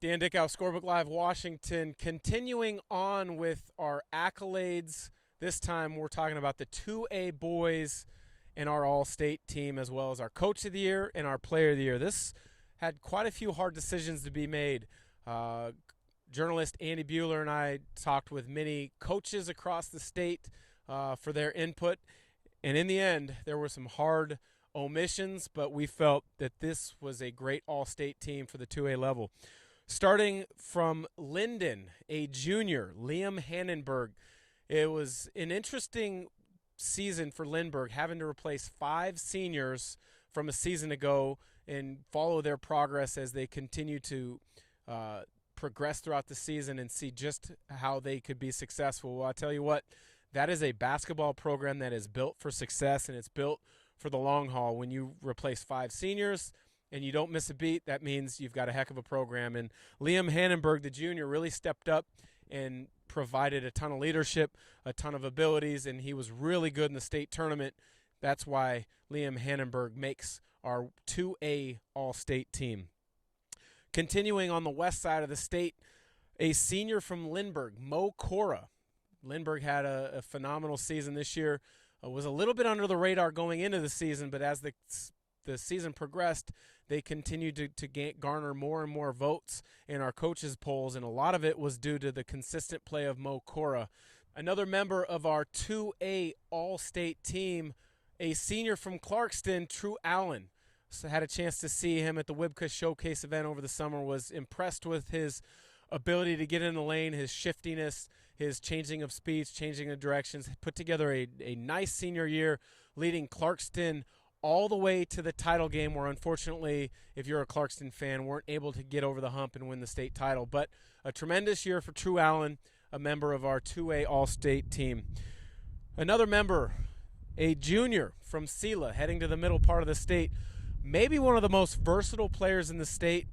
Dan Dickau, Scorebook Live, Washington. Continuing on with our accolades. This time we're talking about the 2A boys and our All-State team, as well as our Coach of the Year and our Player of the Year. This had quite a few hard decisions to be made. Journalist Andy Bueller and I talked with many coaches across the state for their input. And in the end, there were some hard omissions, but we felt that this was a great All-State team for the 2A level. Starting from Linden, a junior, Liam Hannon. It was an interesting season for Lindbergh, having to replace 5 seniors from a season ago and follow their progress as they continue to progress throughout the season and see just how they could be successful. Well, I'll tell you what, that is a basketball program that is built for success, and it's built for the long haul. When you replace 5 seniors and you don't miss a beat, that means you've got a heck of a program. And Liam Hannenberg, the junior, really stepped up and provided a ton of leadership, a ton of abilities, and he was really good in the state tournament. That's why Liam Hannenberg makes our 2A All-State team. Continuing on the west side of the state, a senior from Lindbergh, Cora. Lindbergh had a phenomenal season this year. Was a little bit under the radar going into the season, but as the season progressed, they continued to garner more and more votes in our coaches' polls, and a lot of it was due to the consistent play of Cora. Another member of our 2A All-State team, a senior from Clarkston, True Allen. So had a chance to see him at the WIBCA Showcase event over the summer, was impressed with his ability to get in the lane, his shiftiness, his changing of speeds, changing of directions, put together a nice senior year, leading Clarkston all the way to the title game, where unfortunately, if you're a Clarkston fan, weren't able to get over the hump and win the state title. But a tremendous year for True Allen, a member of our 2A All-State team. Another member, a junior from Sela, heading to the middle part of the state, maybe one of the most versatile players in the state.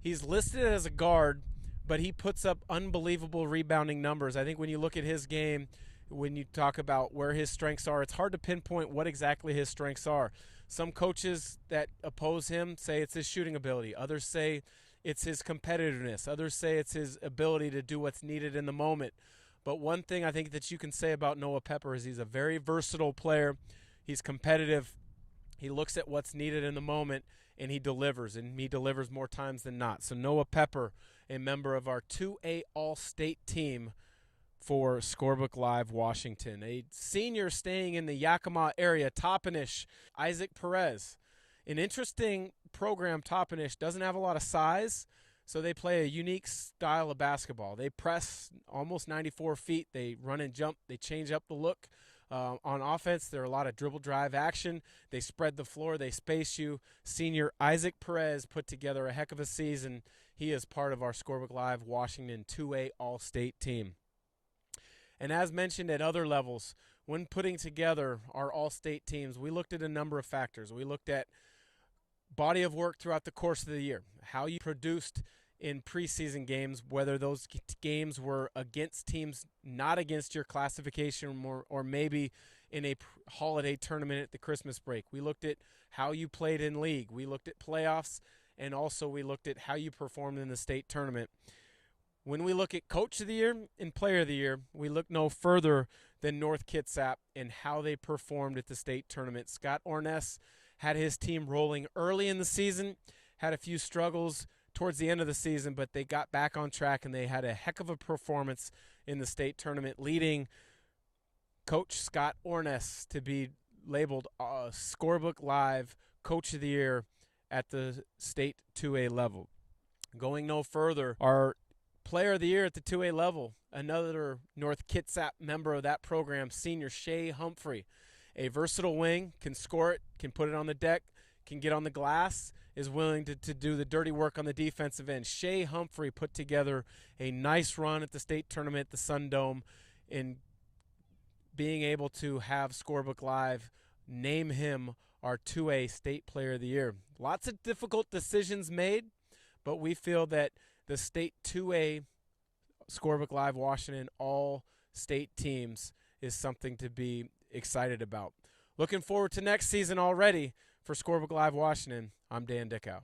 He's listed as a guard, but he puts up unbelievable rebounding numbers. I think when you look at his game, when you talk about where his strengths are, it's hard to pinpoint what exactly his strengths are. Some coaches that oppose him say it's his shooting ability. Others say it's his competitiveness. Others say it's his ability to do what's needed in the moment. But one thing I think that you can say about Noah Pepper is he's a very versatile player. He's competitive. He looks at what's needed in the moment, and he delivers more times than not. So Noah Pepper, a member of our 2A All-State team for Scorebook Live, Washington. A senior staying in the Yakima area, Toppenish, Isaac Perez. An interesting program, Toppenish, doesn't have a lot of size, so they play a unique style of basketball. They press almost 94 feet. They run and jump. They change up the look. On offense, there are a lot of dribble drive action. They spread the floor. They space you. Senior Isaac Perez put together a heck of a season. He is part of our Scorebook Live Washington 2A All-State team. And as mentioned at other levels, when putting together our All-State teams, we looked at a number of factors. We looked at body of work throughout the course of the year, how you produced in preseason games, whether those games were against teams not against your classification or maybe in a holiday tournament at the Christmas break. We looked at how you played in league. We looked at playoffs, and also we looked at how you performed in the state tournament. When we look at Coach of the Year and Player of the Year, we look no further than North Kitsap and how they performed at the state tournament. Scott Orness had his team rolling early in the season, had a few struggles towards the end of the season, but they got back on track and they had a heck of a performance in the state tournament, leading Coach Scott Orness to be labeled Scorebook Live Coach of the Year at the state 2A level. Going no further, our Player of the Year at the 2A level, another North Kitsap member of that program, senior Shea Humphrey. A versatile wing, can score it, can put it on the deck, can get on the glass, is willing to do the dirty work on the defensive end. Shea Humphrey put together a nice run at the state tournament at the Sun Dome, in being able to have Scorebook Live name him our 2A State Player of the Year. Lots of difficult decisions made, but we feel that the State 2A Scorebook Live Washington all-state teams is something to be excited about. Looking forward to next season already. For Scorebook Live Washington, I'm Dan Dickau.